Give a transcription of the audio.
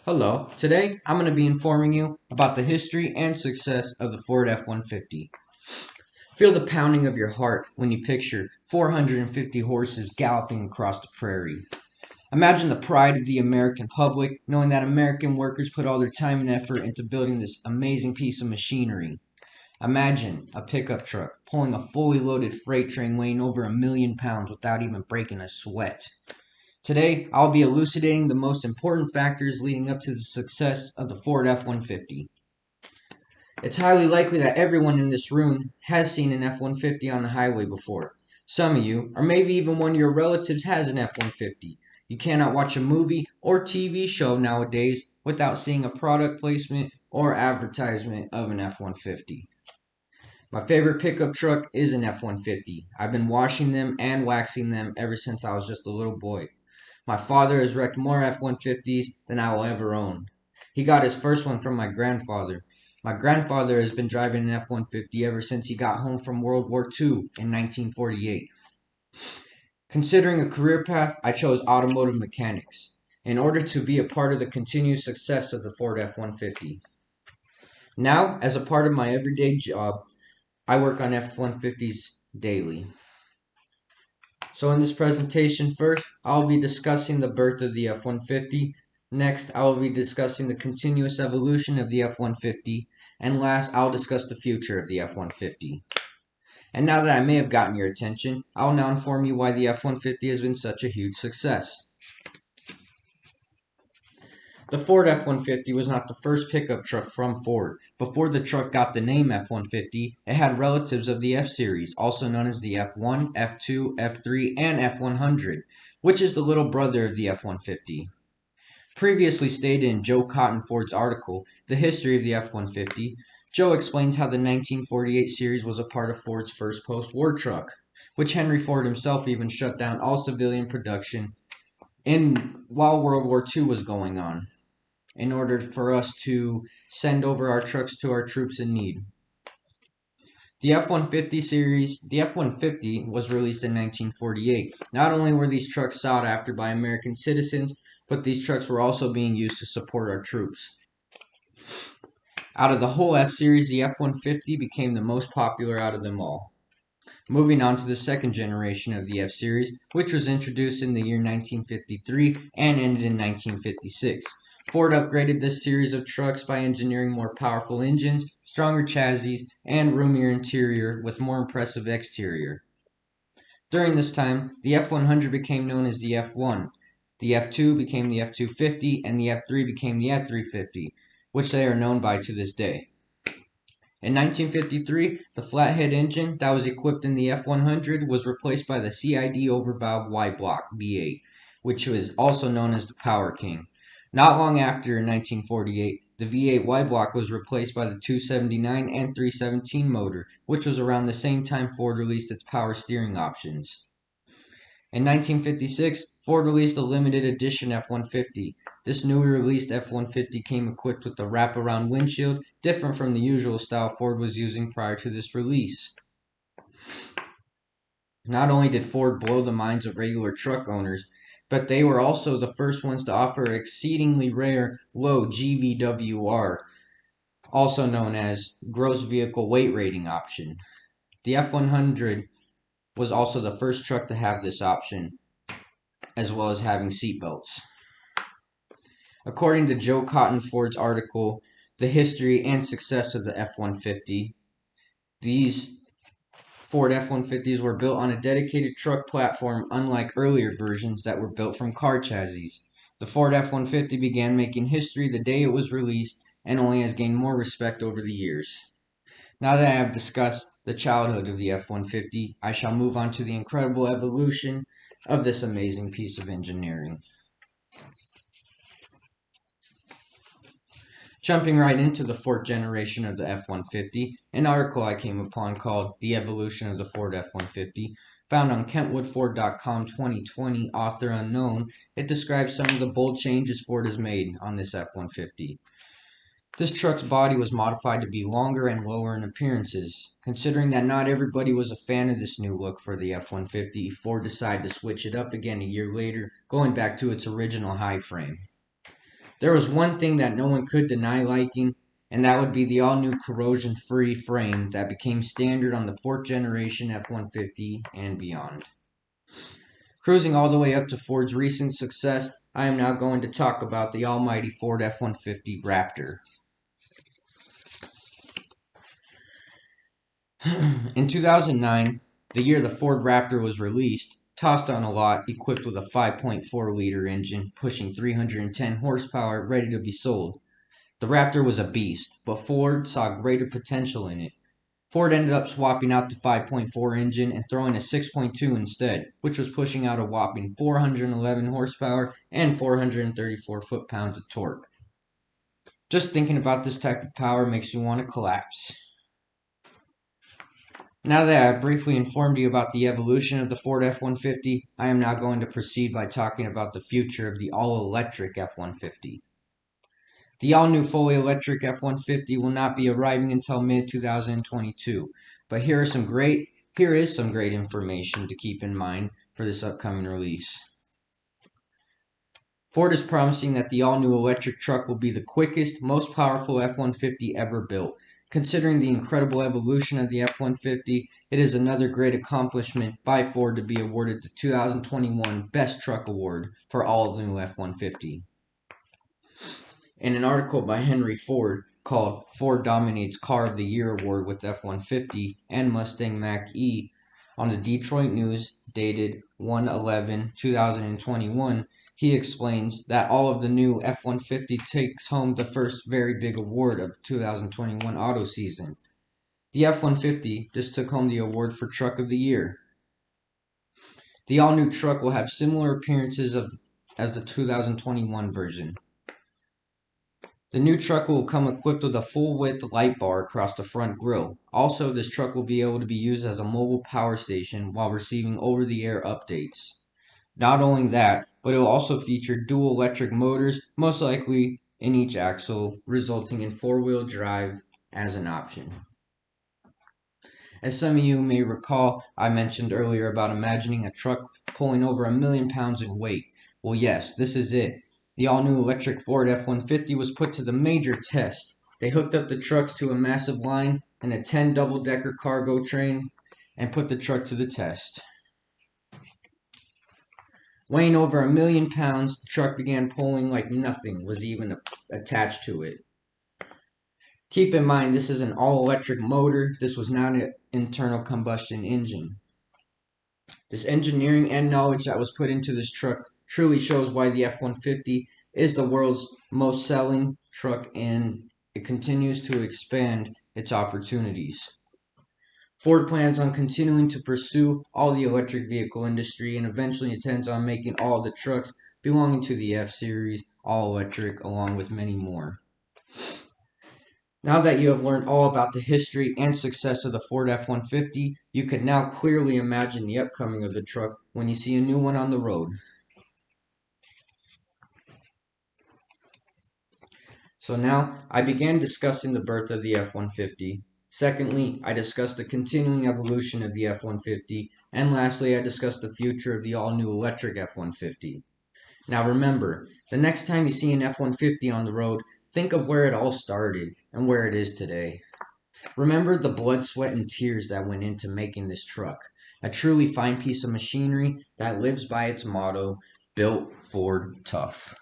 Hello, today I'm going to be informing you about the history and success of the Ford F-150. Feel the pounding of your heart when you picture 450 horses galloping across the prairie. Imagine the pride of the American public knowing that American workers put all their time and effort into building this amazing piece of machinery. Imagine a pickup truck pulling a fully loaded freight train weighing over 1,000,000 pounds without even breaking a sweat. Today, I'll be elucidating the most important factors leading up to the success of the Ford F-150. It's highly likely that everyone in this room has seen an F-150 on the highway before. Some of you, or maybe even one of your relatives, has an F-150. You cannot watch a movie or TV show nowadays without seeing a product placement or advertisement of an F-150. My favorite pickup truck is an F-150. I've been washing them and waxing them ever since I was just a little boy. My father has wrecked more F-150s than I will ever own. He got his first one from my grandfather. My grandfather has been driving an F-150 ever since he got home from World War II in 1948. Considering a career path, I chose automotive mechanics in order to be a part of the continued success of the Ford F-150. Now, as a part of my everyday job, I work on F-150s daily. So in this presentation, first, I'll be discussing the birth of the F-150. Next, I will be discussing the continuous evolution of the F-150. And last, I'll discuss the future of the F-150. And now that I may have gotten your attention, I'll now inform you why the F-150 has been such a huge success. The Ford F-150 was not the first pickup truck from Ford. Before the truck got the name F-150, it had relatives of the F-Series, also known as the F-1, F-2, F-3, and F-100, which is the little brother of the F-150. Previously stated in Joe Cotton Ford's article, The History of the F-150, Joe explains how the 1948 series was a part of Ford's first post-war truck, which Henry Ford himself even shut down all civilian production while World War II was going on, in order for us to send over our trucks to our troops in need. The F-150 was released in 1948. Not only were these trucks sought after by American citizens, but these trucks were also being used to support our troops. Out of the whole F-Series, the F-150 became the most popular out of them all. Moving on to the second generation of the F-Series, which was introduced in the year 1953 and ended in 1956. Ford upgraded this series of trucks by engineering more powerful engines, stronger chassis, and roomier interior with more impressive exterior. During this time, the F-100 became known as the F-1, the F-2 became the F-250, and the F-3 became the F-350, which they are known by to this day. In 1953, the flathead engine that was equipped in the F-100 was replaced by the CID overvalve Y-block V8, which was also known as the Power King. Not long after, in 1948, the V8 Y-block was replaced by the 279 and 317 motor, which was around the same time Ford released its power steering options. In 1956, Ford released a limited edition F-150. This newly released F-150 came equipped with a wraparound windshield, different from the usual style Ford was using prior to this release. Not only did Ford blow the minds of regular truck owners, but they were also the first ones to offer an exceedingly rare low GVWR, also known as Gross Vehicle Weight Rating option. The F-100 was also the first truck to have this option, as well as having seatbelts. According to Joe Cotton Ford's article, The History and Success of the F-150, these Ford F-150s were built on a dedicated truck platform, unlike earlier versions that were built from car chassis. The Ford F-150 began making history the day it was released and only has gained more respect over the years. Now that I have discussed the childhood of the F-150, I shall move on to the incredible evolution of this amazing piece of engineering. Jumping right into the fourth generation of the F-150, an article I came upon called The Evolution of the Ford F-150, found on KentwoodFord.com 2020, author unknown, it describes some of the bold changes Ford has made on this F-150. This truck's body was modified to be longer and lower in appearances. Considering that not everybody was a fan of this new look for the F-150, Ford decided to switch it up again a year later, going back to its original high frame. There was one thing that no one could deny liking, and that would be the all-new corrosion-free frame that became standard on the 4th generation F-150 and beyond. Cruising all the way up to Ford's recent success, I am now going to talk about the almighty Ford F-150 Raptor. In 2009, the year the Ford Raptor was released, tossed on a lot, equipped with a 5.4-liter engine, pushing 310 horsepower, ready to be sold. The Raptor was a beast, but Ford saw greater potential in it. Ford ended up swapping out the 5.4 engine and throwing a 6.2 instead, which was pushing out a whopping 411 horsepower and 434 foot-pounds of torque. Just thinking about this type of power makes me want to collapse. Now that I have briefly informed you about the evolution of the Ford F-150, I am now going to proceed by talking about the future of the all-electric F-150. The all-new fully electric F-150 will not be arriving until mid-2022, but here is some great information to keep in mind for this upcoming release. Ford is promising that the all-new electric truck will be the quickest, most powerful F-150 ever built. Considering the incredible evolution of the F-150, it is another great accomplishment by Ford to be awarded the 2021 Best Truck Award for all-new F-150. In an article by Henry Ford called Ford Dominates Car of the Year Award with F-150 and Mustang Mach-E on the Detroit News dated 1/11/2021, he explains that all of the new F-150 takes home the first very big award of the 2021 auto season. The F-150 just took home the award for Truck of the Year. The all-new truck will have similar appearances as the 2021 version. The new truck will come equipped with a full-width light bar across the front grille. Also, this truck will be able to be used as a mobile power station while receiving over-the-air updates. Not only that, but it will also feature dual electric motors, most likely in each axle, resulting in four-wheel drive as an option. As some of you may recall, I mentioned earlier about imagining a truck pulling over 1,000,000 pounds in weight. Well, yes, this is it. The all-new electric Ford F-150 was put to the major test. They hooked up the trucks to a massive line and a 10 double-decker cargo train and put the truck to the test. Weighing over 1,000,000 pounds, the truck began pulling like nothing was even attached to it. Keep in mind, this is an all-electric motor. This was not an internal combustion engine. This engineering and knowledge that was put into this truck truly shows why the F-150 is the world's most selling truck, and it continues to expand its opportunities. Ford plans on continuing to pursue all the electric vehicle industry and eventually intends on making all the trucks belonging to the F-Series all electric, along with many more. Now that you have learned all about the history and success of the Ford F-150, you can now clearly imagine the upcoming of the truck when you see a new one on the road. So now, I began discussing the birth of the F-150. Secondly, I discussed the continuing evolution of the F-150. And lastly, I discussed the future of the all-new electric F-150. Now remember, the next time you see an F-150 on the road, think of where it all started and where it is today. Remember the blood, sweat, and tears that went into making this truck. A truly fine piece of machinery that lives by its motto, Built Ford Tough.